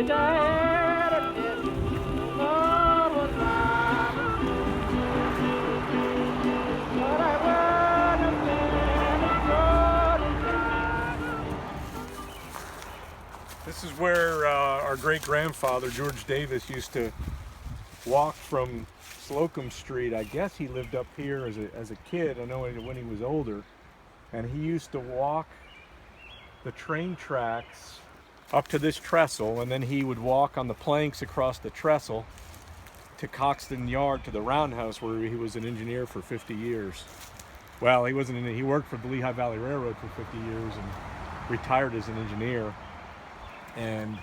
wish I had a chance. Lord was mine. But I wouldn't stand This is where our great-grandfather, George Davis, used to walk from Slocum Street. I guess he lived up here as a kid. I know when he was older. And he used to walk the train tracks up to this trestle, and then he would walk on the planks across the trestle to Coxton Yard, to the roundhouse, where he was an engineer for 50 years. Well, he wasn't. He worked for the Lehigh Valley Railroad for 50 years and retired as an engineer. And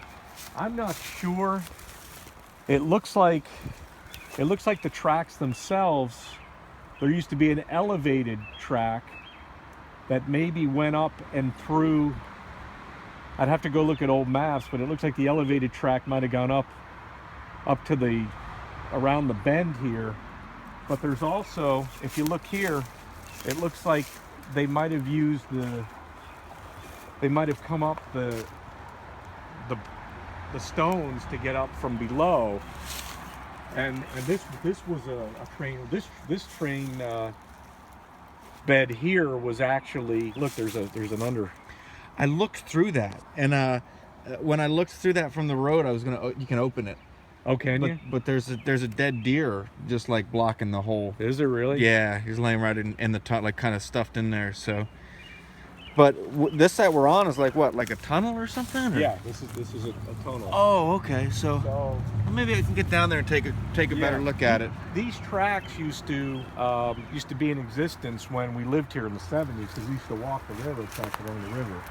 I'm not sure. It looks like the tracks themselves. There used to be an elevated track that maybe went up and through. I'd have to go look at old maps, but it looks like the elevated track might have gone up to around the bend here. But there's also, if you look here, it looks like they might have come up the stones to get up from below. And this was a train. This train bed here was actually, look, there's an under. I looked through that, and when I looked through that from the road, you can open it. Oh, can you? But there's a dead deer just like blocking the hole. Is there really? Yeah, he's laying right in the tunnel, like kind of stuffed in there. So, but this side we're on is like what, like a tunnel or something? Or? Yeah, this is a tunnel. Oh, okay. So well, maybe I can get down there and take a better look at it. These tracks used to be in existence when we lived here in the 70s, because we used to walk the railroad tracks along the river.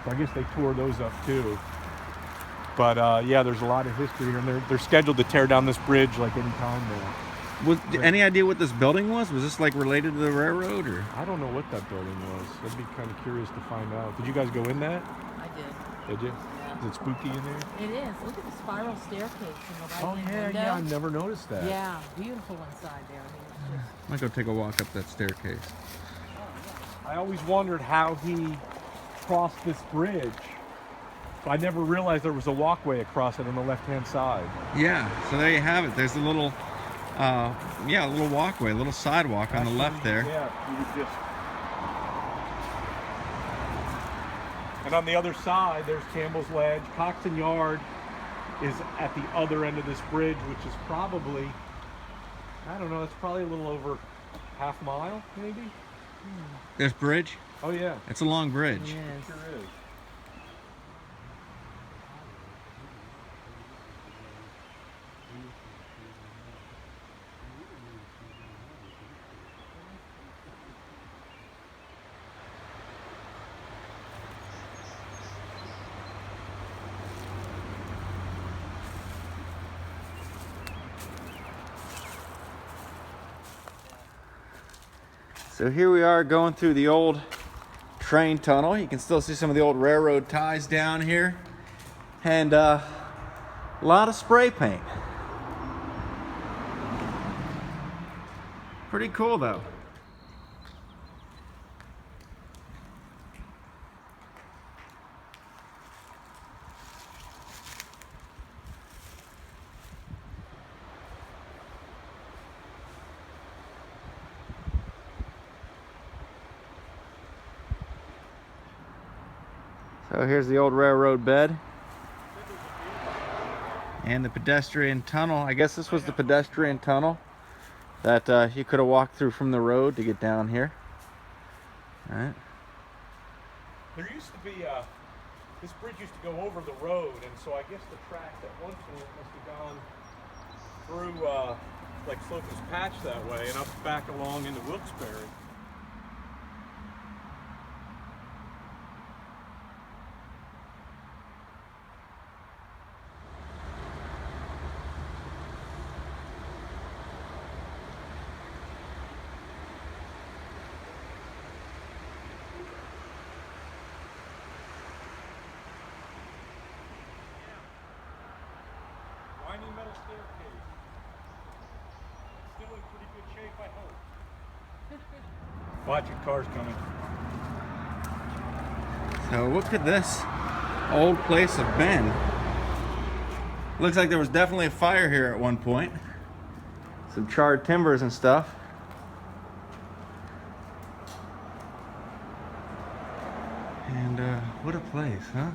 So I guess they tore those up too. But yeah, there's a lot of history here, and they're scheduled to tear down this bridge like any time now. Any idea what this building was? Was this like related to the railroad, or? I don't know what that building was. I'd be kind of curious to find out. Did you guys go in that? I did. Did you? Yeah. Is it spooky in there? It is. Look at the spiral staircase in the right-hand window. Yeah, I've never noticed that. Yeah, beautiful inside there. I mean, it's just... I might go take a walk up that staircase. I always wondered how he crossed this bridge. I never realized there was a walkway across it on the left-hand side. Yeah, so there you have it. There's a little, a little walkway, a little sidewalk on the left there. Yeah, you would just. And on the other side, there's Campbell's Ledge. Coxton Yard is at the other end of this bridge, which is probably, I don't know, it's probably a little over half mile, maybe. This bridge? Oh yeah. It's a long bridge. Yes. It sure is. So here we are going through the old train tunnel. You can still see some of the old railroad ties down here. And a lot of spray paint. Pretty cool though. So here's the old railroad bed and the pedestrian tunnel. I guess this was the pedestrian tunnel that you could have walked through from the road to get down here. All right. There used to be this bridge used to go over the road, and so I guess the track at one point must have gone through like Slocum's Patch that way and up back along into Wilkes-Barre. Winding metal staircase. Still in pretty good shape, I hope. Watch it, car's coming. So what could this old place have been? Looks like there was definitely a fire here at one point. Some charred timbers and stuff. And what a place, huh?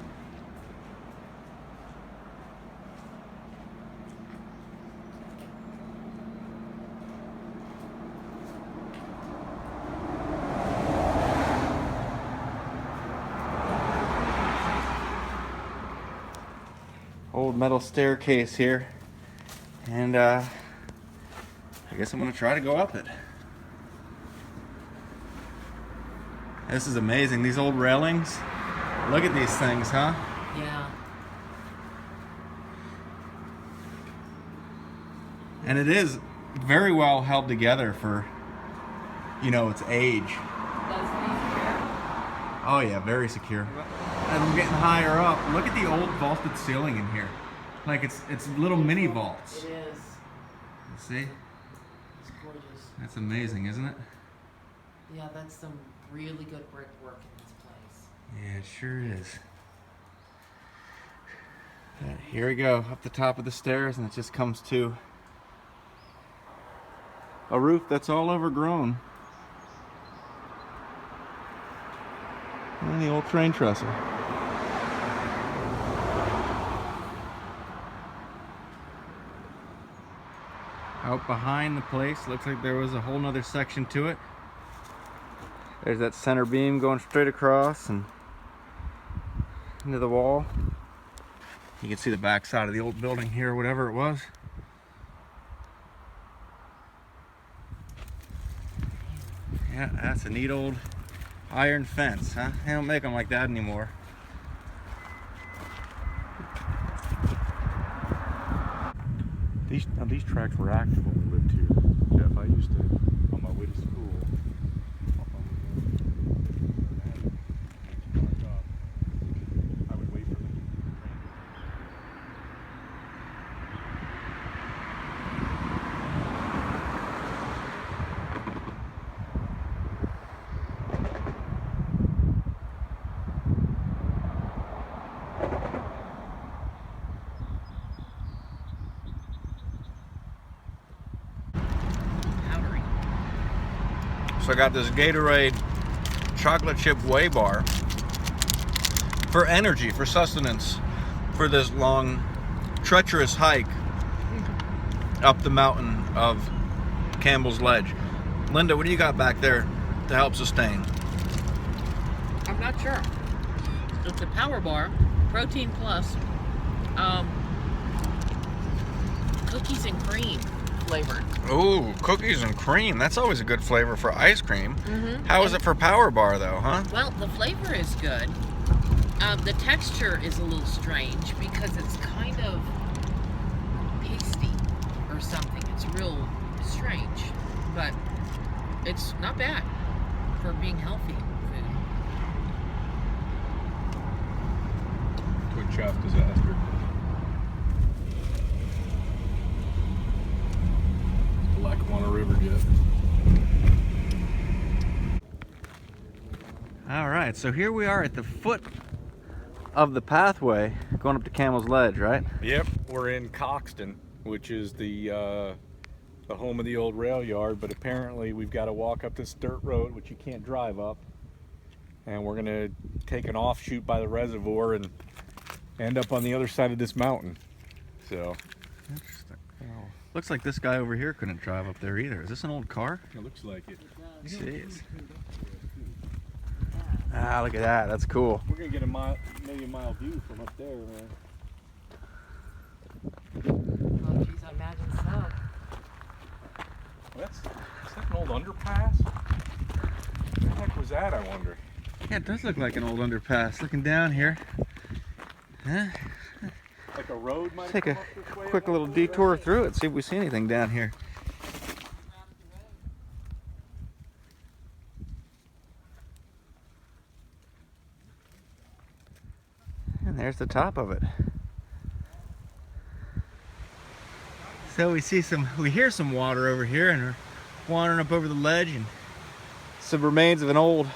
Old metal staircase here, and I guess I'm gonna try to go up it. This is amazing, these old railings. Look at these things, huh? Yeah. And it is very well held together for, you know, its age. Does be Oh yeah, very secure. As I'm getting higher up, look at the old vaulted ceiling in here. Like it's little mini vaults. It is. See? It's gorgeous. That's amazing, isn't it? Yeah, that's some really good brickwork in this place. Yeah, it sure is. Here we go, up the top of the stairs, and it just comes to a roof that's all overgrown. And the old train trestle. Out behind the place, looks like there was a whole nother section to it. There's that center beam going straight across and into the wall. You can see the back side of the old building here, whatever it was. Yeah, that's a neat old iron fence, huh? They don't make them like that anymore. These tracks were active when we lived here, Jeff. I used to, on my way to school, I would wait for them. Powdery. So I got this Gatorade chocolate chip whey bar for energy, for sustenance, for this long, treacherous hike up the mountain of Campbell's Ledge. Linda, what do you got back there to help sustain? I'm not sure. It's a power bar, protein plus, cookies and cream flavored. Ooh, cookies and cream. That's always a good flavor for ice cream. Mm-hmm. How is it for Power Bar though, huh? Well, the flavor is good. The texture is a little strange because it's kind of pasty or something. It's real strange, but it's not bad for being healthy food. Twin shaft disaster. Lackawanna River jet. All right, so here we are at the foot of the pathway going up to Campbell's Ledge, right? Yep, we're in Coxton, which is the home of the old rail yard, but apparently we've got to walk up this dirt road, which you can't drive up, and we're gonna take an offshoot by the reservoir and end up on the other side of this mountain. So, Interesting. Looks like this guy over here couldn't drive up there either. Is this an old car? it looks like it. Jeez. Ah, look at that. That's cool. We're gonna get a million-mile view from up there, man. Oh, geez, I imagine so. Is that an old underpass? What the heck was that, I wonder? Yeah, it does look like an old underpass. Looking down here. Huh? Like a road might Take a come up this way quick little detour through it, see if we see anything down here. And there's the top of it. So we hear some water over here, and we're wandering up over the ledge, and some remains of an old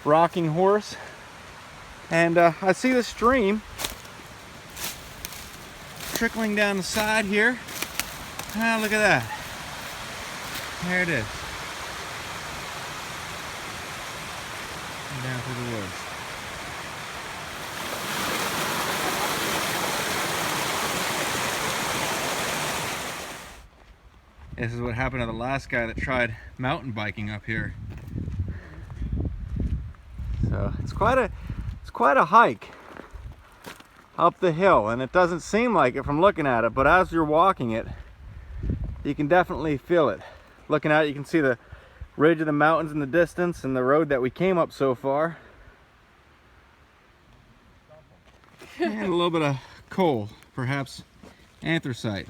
rocking horse. And I see the stream trickling down the side here. Ah, look at that. There it is. And down through the woods. This is what happened to the last guy that tried mountain biking up here. So it's quite a hike up the hill, and it doesn't seem like it from looking at it, but as you're walking it, you can definitely feel it. Looking at it, you can see the ridge of the mountains in the distance and the road that we came up so far. And a little bit of coal, perhaps anthracite.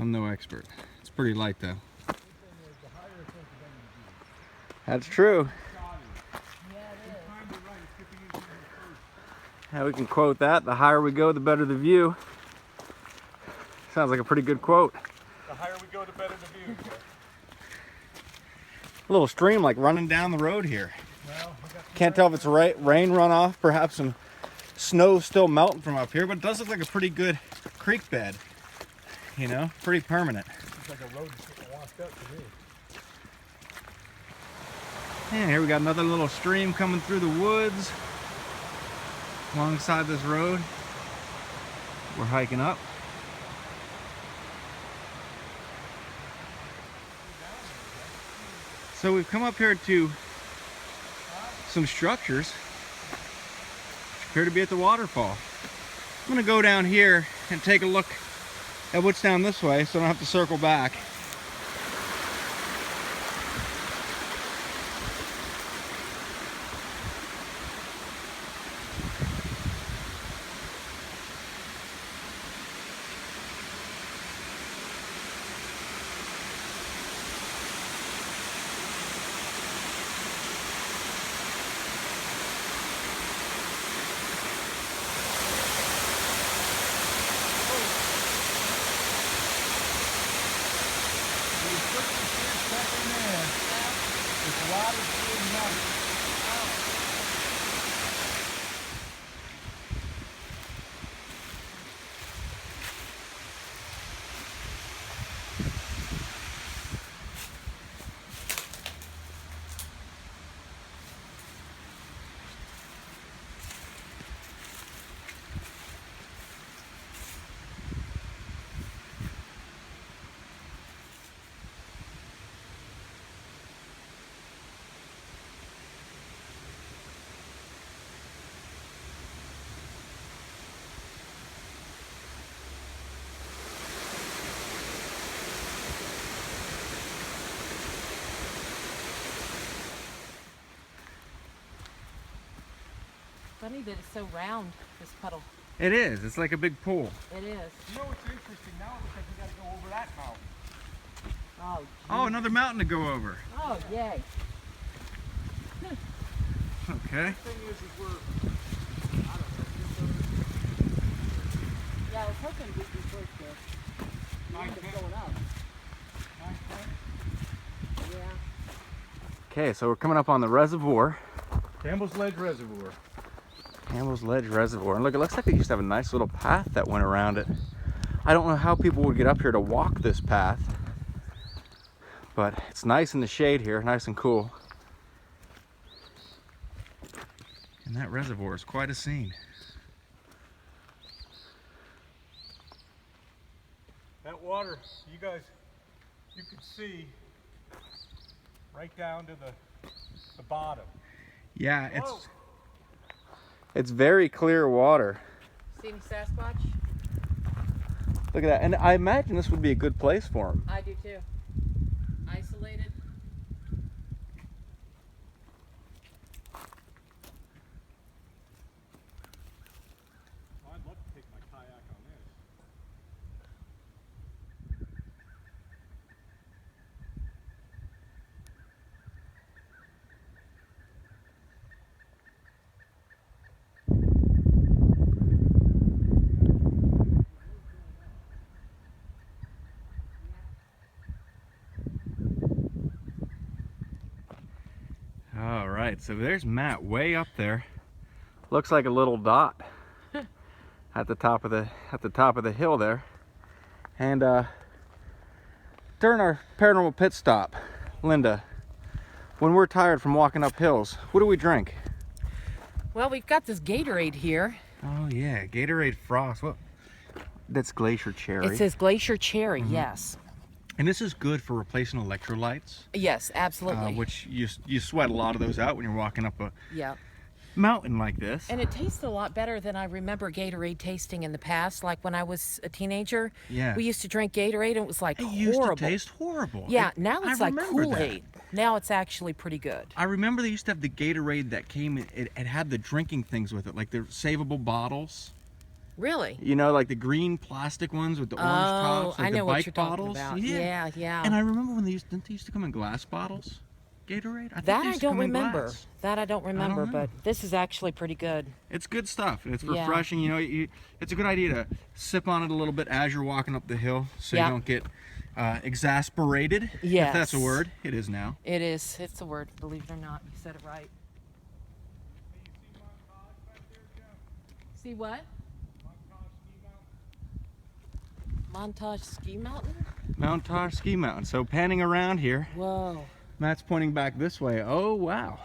I'm no expert. It's pretty light though. That's true. Yeah, we can quote that. The higher we go, the better the view. Sounds like a pretty good quote. The higher we go, the better the view. A little stream like running down the road here. Can't tell if it's rain runoff, perhaps some snow still melting from up here, but it does look like a pretty good creek bed. You know, pretty permanent. It's like a road washed up to me. And here we got another little stream coming through the woods alongside this road. We're hiking up. So we've come up here to some structures which appear to be at the waterfall. I'm gonna go down here and take a look at what's down this way so I don't have to circle back. Funny that it's so round, this puddle. It is. It's like a big pool. It is. You know what's interesting? Now it looks like we got to go over that mountain. Oh, Oh, another mountain to go over. oh, yay. Okay. The thing is we're, I don't know, Yeah, I was hoping we'd be close to 9, 10, going up. 9, 10. Yeah. Okay, so we're coming up on the reservoir. Campbell's Ledge Reservoir. Campbell's Ledge Reservoir. And look, it looks like they used to have a nice little path that went around it. I don't know how people would get up here to walk this path, but it's nice in the shade here, nice and cool. And that reservoir is quite a scene. That water, you guys, you can see right down to the bottom. Yeah, Whoa. it's very clear water. See any Sasquatch? Look at that. And I imagine this would be a good place for them. I do too. Isolated. I'd love to take my kayak on this. So there's Matt way up there. Looks like a little dot. at the top of the hill there. And during our paranormal pit stop, Linda, when we're tired from walking up hills, what do we drink? Well, we've got this Gatorade here. Oh yeah, Gatorade Frost. What? That's Glacier Cherry. It says Glacier Cherry, yes. And this is good for replacing electrolytes. Yes, absolutely. Which you sweat a lot of those out when you're walking up a mountain like this. And it tastes a lot better than I remember Gatorade tasting in the past. Like when I was a teenager, we used to drink Gatorade and it was like horrible. It used to taste horrible. Yeah, now it's like Kool-Aid. Now it's actually pretty good. I remember they used to have the Gatorade that came in, it had the drinking things with it, like the savable bottles. Really? You know, like the green plastic ones with the orange tops, like I know the what bike you're bottles. talking about. Yeah. And I remember when didn't they used to come in glass bottles? Gatorade? I don't remember. That I don't remember, but this is actually pretty good. It's good stuff, and it's refreshing. You know, it's a good idea to sip on it a little bit as you're walking up the hill, so you don't get exasperated. Yes. If that's a word. It is now. It is. It's a word, believe it or not. You said it right. See what? Montage Ski Mountain? Montage Ski Mountain. So panning around here. Whoa. Matt's pointing back this way. Oh, wow.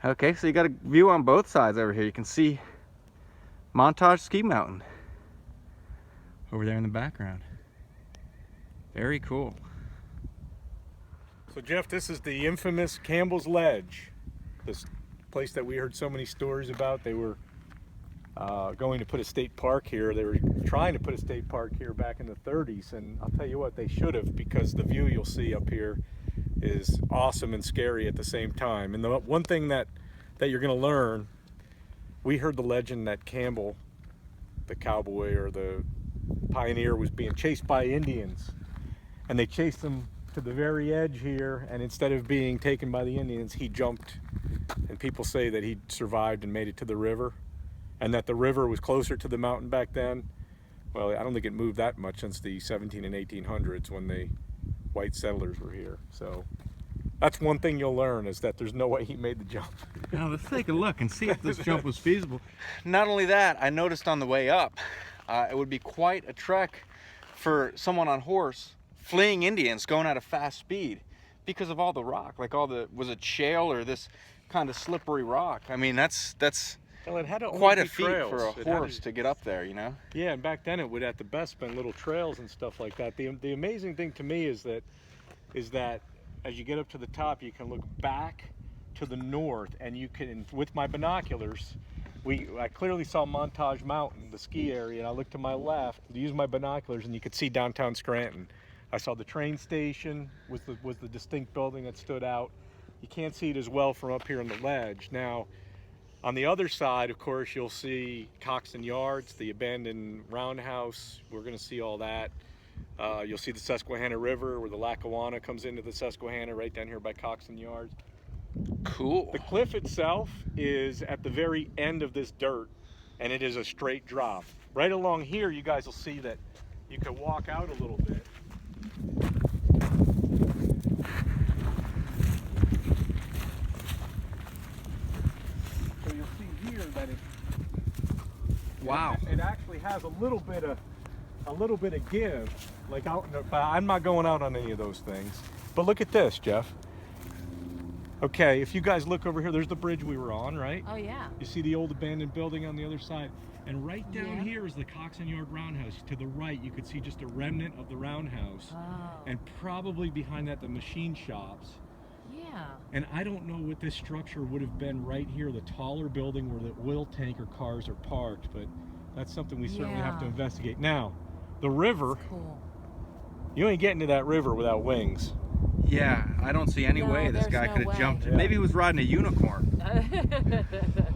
Okay, so you got a view on both sides over here. You can see Montage Ski Mountain over there in the background. Very cool. So Jeff, this is the infamous Campbell's Ledge. This place that we heard so many stories about. They were going to put a state park here. They were trying to put a state park here back in the 30s, and I'll tell you what, they should have, because the view you'll see up here is awesome and scary at the same time. And the one thing that you're going to learn, we heard the legend that Campbell, the cowboy or the pioneer, was being chased by Indians, and they chased him to the very edge here, and instead of being taken by the Indians, he jumped, and people say that he survived and made it to the river, and that the river was closer to the mountain back then. Well, I don't think it moved that much since the 17 and 1800s when the white settlers were here. So that's one thing you'll learn, is that there's no way he made the jump. Now let's take a look and see if this jump was feasible. Not only that, I noticed on the way up, it would be quite a trek for someone on horse fleeing Indians going at a fast speed because of all the rock, like all the, was it shale or this kind of slippery rock? I mean, that's well, it had quite a feat for a horse to get up there, you know? Yeah, and back then it would at the best been little trails and stuff like that. The amazing thing to me is that as you get up to the top, you can look back to the north, and you can, with my binoculars, I clearly saw Montage Mountain, the ski area, and I looked to my left to use my binoculars, and you could see downtown Scranton. I saw the train station was the distinct building that stood out. You can't see it as well from up here on the ledge. Now, on the other side, of course, you'll see Coxton Yards, the abandoned roundhouse. We're going to see all that. You'll see the Susquehanna River, where the Lackawanna comes into the Susquehanna, right down here by Coxton Yards. Cool. The cliff itself is at the very end of this dirt, and it is a straight drop. Right along here, you guys will see that you can walk out a little bit. So you'll see here that it actually has a little bit of give. Like I'm not going out on any of those things. But look at this, Jeff. Okay, if you guys look over here, there's the bridge we were on, right? Oh yeah. You see the old abandoned building on the other side, and right down here is the Coxton Yard roundhouse. To the right, you could see just a remnant of the roundhouse, and probably behind that the machine shops. Yeah. And I don't know what this structure would have been right here, the taller building where the oil tanker cars are parked, but that's something we certainly have to investigate. Now, the river, cool. You ain't getting to that river without wings. Yeah, I don't see any way this guy could have jumped. Yeah. Maybe he was riding a unicorn.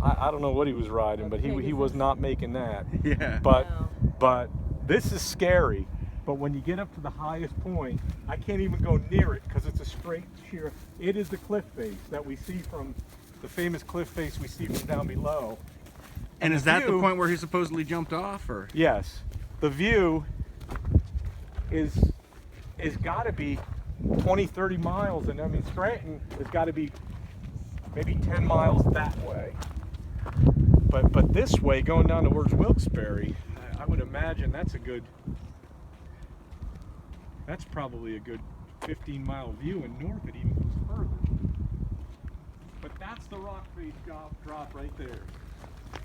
I don't know what he was riding, but he was not making that. Yeah. But this is scary. But when you get up to the highest point, I can't even go near it because it's a straight sheer. It is the cliff face that we see from the famous cliff face we see from down below. And is that the point where he supposedly jumped off, or? Yes. The view is got to be 20, 30 miles, and I mean Scranton has got to be maybe 10 miles that way. But this way, going down towards Wilkes-Barre, I would imagine that's probably a good 15-mile view, and north it even goes further. But that's the rock face drop right there.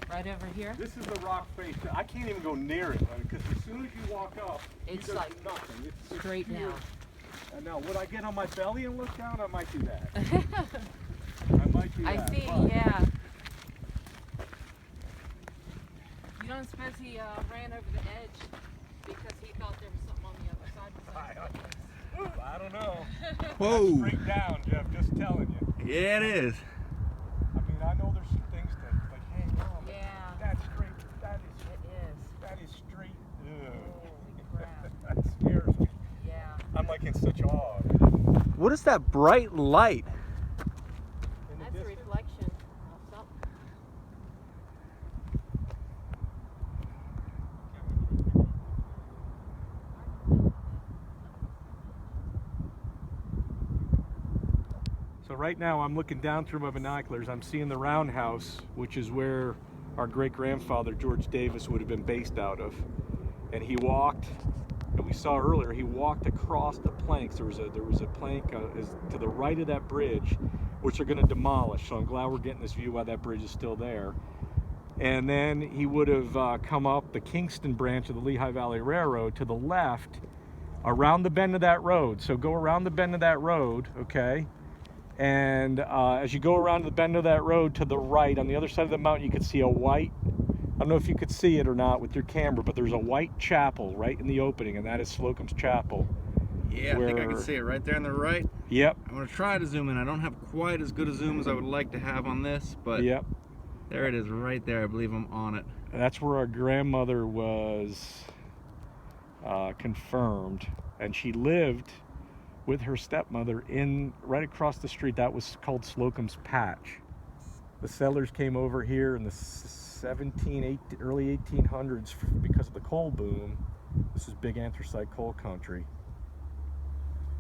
Right over here? This is the rock face. I can't even go near it, because as soon as you walk up, It's there's like nothing. It's straight pure. down. And now, would I get on my belly and look down? I might do that. I might do I that. see, but yeah. You don't suppose he ran over the edge because he thought there was something on the other side besides the place? I don't know. Whoa. That's straight down, Jeff. Just telling you. Yeah, it is. I mean, I know there's some things to like hang on. But Yeah. that's straight. That is straight. Holy crap. That scares me. Yeah. I'm like in such awe. What is that bright light? In the That's a distance. reflection of something. So right now I'm looking down through my binoculars. I'm seeing the roundhouse, which is where our great-grandfather George Davis would have been based out of. And he walked, and we saw earlier, he walked across the planks. There was a plank to the right of that bridge, which they're going to demolish. So I'm glad we're getting this view while that bridge is still there. And then he would have come up the Kingston branch of the Lehigh Valley Railroad to the left, around the bend of that road. So go around the bend of that road, okay? And as you go around the bend of that road to the right, on the other side of the mountain, you could see a white, I don't know if you could see it or not with your camera, but there's a white chapel right in the opening, and that is Slocum's Chapel. Yeah, I think I can see it right there on the right. Yep. I'm going to try to zoom in. I don't have quite as good a zoom as I would like to have on this, but Yep. there it is right there. I believe I'm on it. That's where our grandmother was confirmed, and she lived with her stepmother right across the street. That was called Slocum's Patch. The settlers came over here in the early 1800s because of the coal boom. This is big anthracite coal country.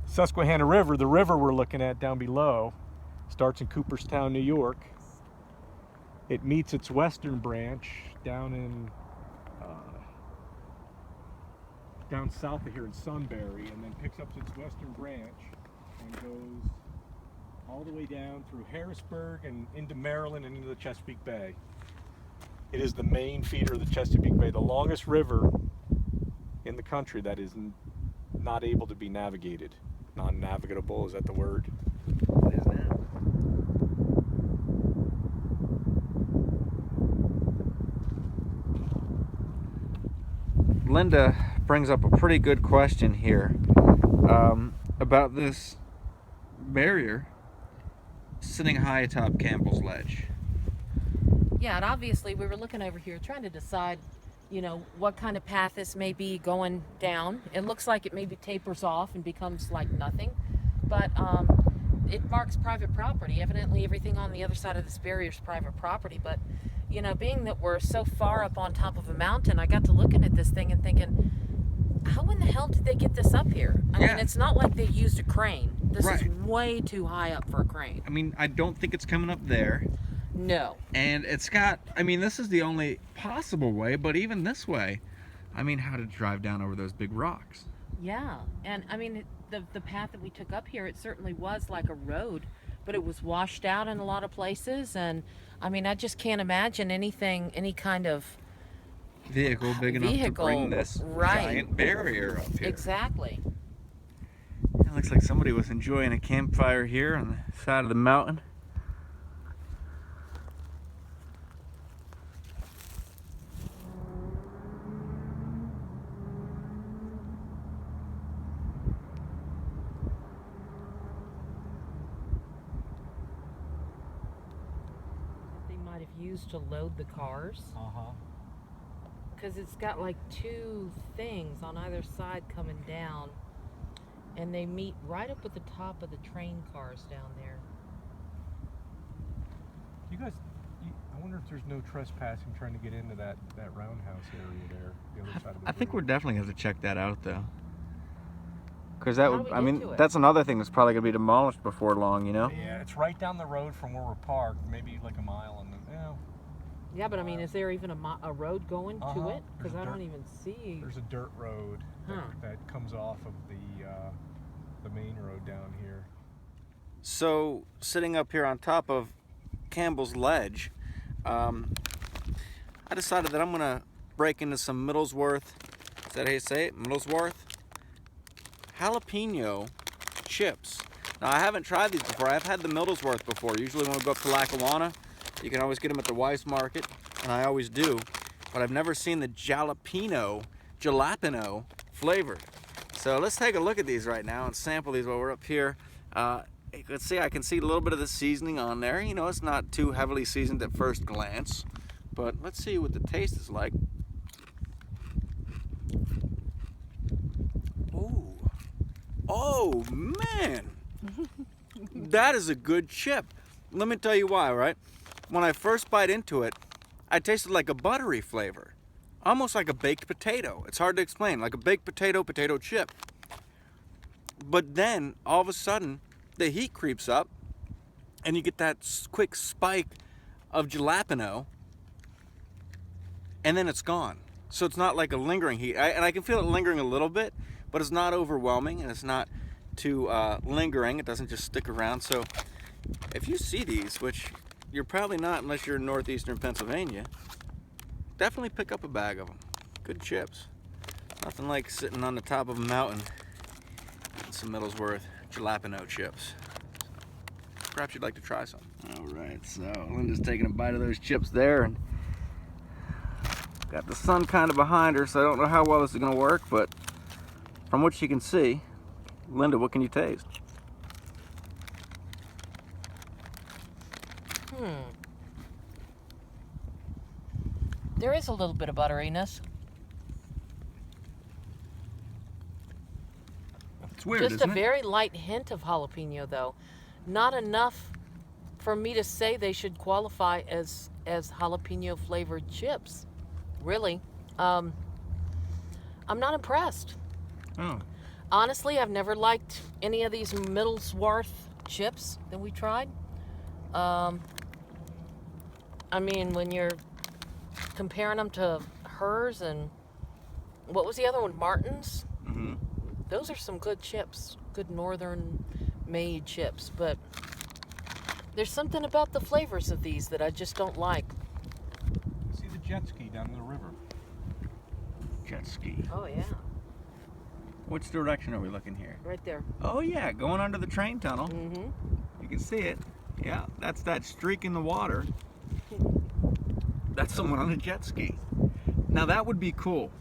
Susquehanna River, the river we're looking at down below, starts in Cooperstown, New York. It meets its western branch down south of here in Sunbury, and then picks up its western branch and goes all the way down through Harrisburg and into Maryland and into the Chesapeake Bay. It is the main feeder of the Chesapeake Bay, the longest river in the country that is not able to be navigated. Non-navigable, is that the word? It is now. Linda brings up a pretty good question here about this barrier sitting high atop Campbell's Ledge. Yeah, and obviously we were looking over here trying to decide, you know, what kind of path this may be going down. It looks like it maybe tapers off and becomes like nothing, but it marks private property. Evidently everything on the other side of this barrier is private property, but you know, being that we're so far up on top of a mountain, I got to looking at this thing and thinking, how in the hell did they get this up here? I mean, it's not like they used a crane. This is way too high up for a crane. I mean, I don't think it's coming up there. No. And it's got, I mean, this is the only possible way, but even this way, I mean, how to drive down over those big rocks. Yeah, and I mean, the path that we took up here, it certainly was like a road, but it was washed out in a lot of places, and I mean, I just can't imagine any kind of vehicle big enough to bring this giant barrier up here. Exactly. It looks like somebody was enjoying a campfire here on the side of the mountain. Used to load the cars, because it's got like two things on either side coming down, and they meet right up at the top of the train cars down there. You guys, I wonder if there's no trespassing trying to get into that roundhouse area there, the other side of the I think we're bridge. definitely going to check that out though, because that would, I mean, to it? that's another thing that's probably going to be demolished before long, you know. Yeah, it's right down the road from where we're parked, maybe like a mile, and Yeah, but I mean, is there even a road going to it? Because I don't even see. There's a dirt road that comes off of the main road down here. So, sitting up here on top of Campbell's ledge, I decided that I'm gonna break into some Middlesworth, is that how you say it? Middlesworth? Jalapeno chips. Now, I haven't tried these before. I've had the Middlesworth before. Usually when we go up to Lackawanna, you can always get them at the Weiss Market, and I always do. But I've never seen the jalapeno flavored. So let's take a look at these right now and sample these while we're up here. You can see, I can see a little bit of the seasoning on there. You know, it's not too heavily seasoned at first glance, but let's see what the taste is like. Ooh. Oh, man. That is a good chip. Let me tell you why, right? When I first bite into it, I tasted like a buttery flavor. Almost like a baked potato. It's hard to explain, like a baked potato chip. But then, all of a sudden, the heat creeps up, and you get that quick spike of jalapeno, and then it's gone. So it's not like a lingering heat. And I can feel it lingering a little bit, but it's not overwhelming, and it's not too lingering. It doesn't just stick around. So if you see these, which you're probably not unless you're in northeastern Pennsylvania, definitely pick up a bag of them. Good chips. Nothing like sitting on the top of a mountain eating some Middlesworth jalapeno chips. Perhaps you'd like to try some. All right, so Linda's taking a bite of those chips there, and got the sun kind of behind her, so I don't know how well this is going to work, but from what you can see, Linda, what can you taste? There is a little bit of butteriness. It's weird, Just isn't a it? very light hint of jalapeno, though. Not enough for me to say they should qualify as jalapeno flavored chips. Really. I'm not impressed. Oh. Honestly, I've never liked any of these Middlesworth chips that we tried. I mean, when you're comparing them to hers and what was the other one, Martin's? Mm-hmm. Those are some good chips, good northern made chips, but there's something about the flavors of these that I just don't like. See the jet ski down the river. Jet ski. Oh yeah, Which direction are we looking here? right there. Oh yeah, going under the train tunnel. Mm-hmm. You can see it. Yeah, that's that streak in the water. That's someone on a jet ski. Now that would be cool,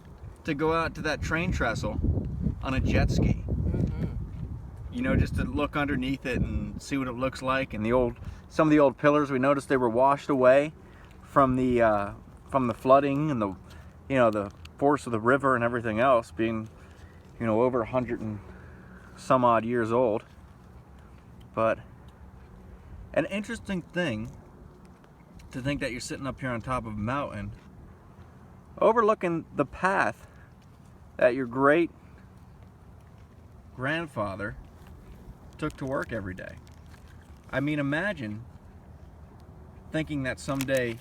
to go out to that train trestle on a jet ski. Mm-hmm. You know, just to look underneath it and see what it looks like. And some of the old pillars, we noticed they were washed away from the flooding and the force of the river and everything else, being over 100 and some odd years old. But an interesting thing to think that you're sitting up here on top of a mountain overlooking the path that your great grandfather took to work every day. I mean, imagine thinking that someday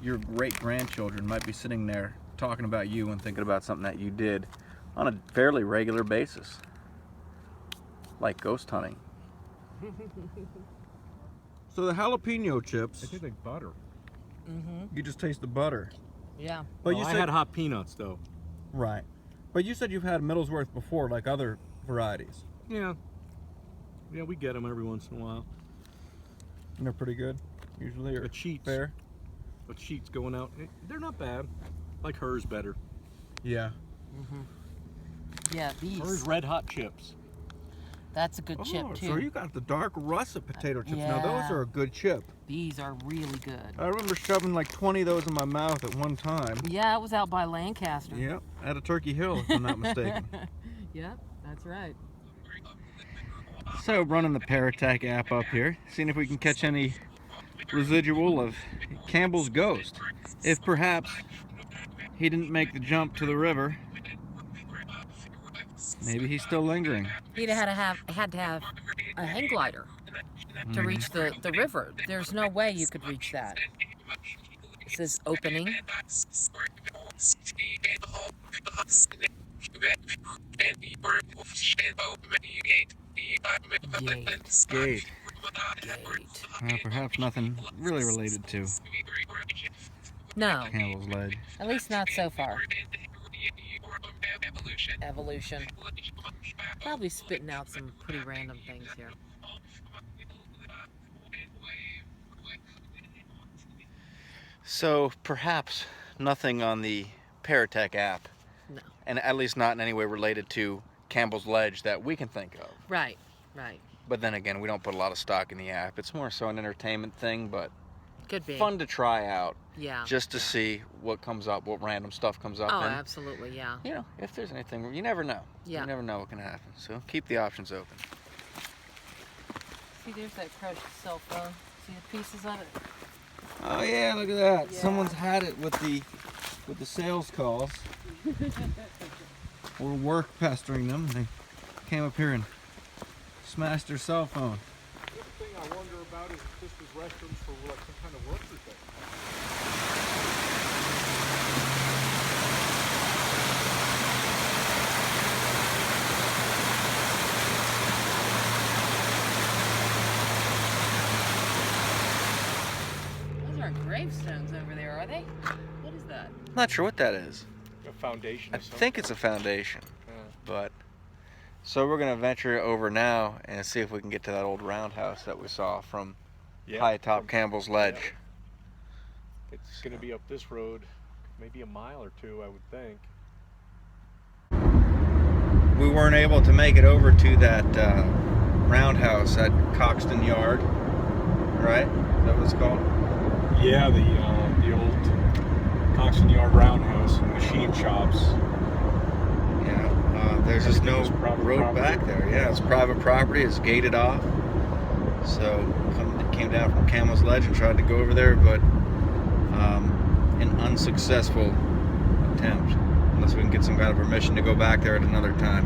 your great grandchildren might be sitting there talking about you and thinking about something that you did on a fairly regular basis, like ghost hunting. So the jalapeno chips, They taste like butter. Mm-hmm. you just taste the butter. Yeah. But I had hot peanuts though. right. But you said you've had Middlesworth before, like other varieties. Yeah. Yeah, we get them every once in a while. And they're pretty good, usually, or But sheets. fair. But sheets going out, they're not bad. Like hers better. Yeah. Mm-hmm. Yeah, these. Hers red hot chips. That's a good chip too. So you got the dark russet potato chips. Now those Yeah. are a good chip. These are really good. I remember shoving like 20 of those in my mouth at one time. Yeah, it was out by Lancaster. Yep, at a Turkey Hill, if I'm not mistaken. Yep, that's right. So running the Paratek app up here, seeing if we can catch any residual of Campbell's ghost. If perhaps he didn't make the jump to the river, maybe he's still lingering. He'd had to have a hang glider to reach the river. There's no way you could reach that. says opening. Gate. Well, perhaps nothing really related to No, Campbell's Ledge. at least not so far. Evolution. Probably spitting out some pretty random things here. So perhaps nothing on the Paratek app, No. and at least not in any way related to Campbell's Ledge that we can think of. Right, right. But then again, we don't put a lot of stock in the app. It's more so an entertainment thing, but Could be. fun to try out. Yeah. Just to yeah. see what comes up, what random stuff comes up. Oh, and, absolutely, yeah. you know, if there's anything, you never know. Yeah. You never know what can happen. So keep the options open. See, there's that crushed cell phone. See the pieces of it? Oh yeah, look at that. Yeah. Someone's had it with the sales calls. Or work pestering them. They came up here and smashed their cell phone. The other thing I wonder about is if this was restrooms for like some kind of worker thing. Those aren't gravestones over there, are they? What is that? Not sure what that is. A foundation I or something. think it's a foundation, Yeah. but so we're gonna venture over now and see if we can get to that old roundhouse that we saw from Yeah, high atop from- Campbell's Ledge. It's going to be up this road, maybe a mile or two, I would think. We weren't able to make it over to that roundhouse at Coxton Yard, right? Is that what it's called? Yeah, the old Coxton Yard roundhouse and machine shops. Yeah. There's just no It's private road property. back there. Yeah, it's private property. It's gated off. So came down from Campbell's Ledge and tried to go over there, but an unsuccessful attempt. Unless we can get some kind of permission to go back there at another time.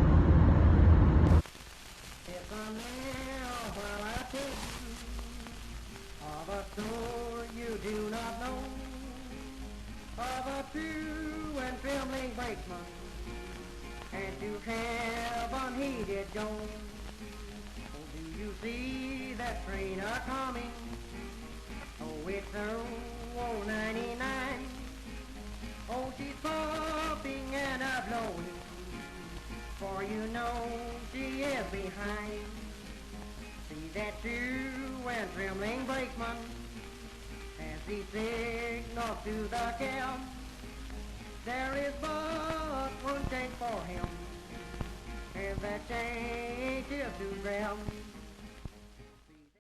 And to heaven he did go. Oh, do you see that train a-coming? Oh, it's a 99. Oh, she's puffing and a-blowing, for you know she is behind. See that true and trembling brakeman as he signals to the cab. There is but one change for him, and that change is to grab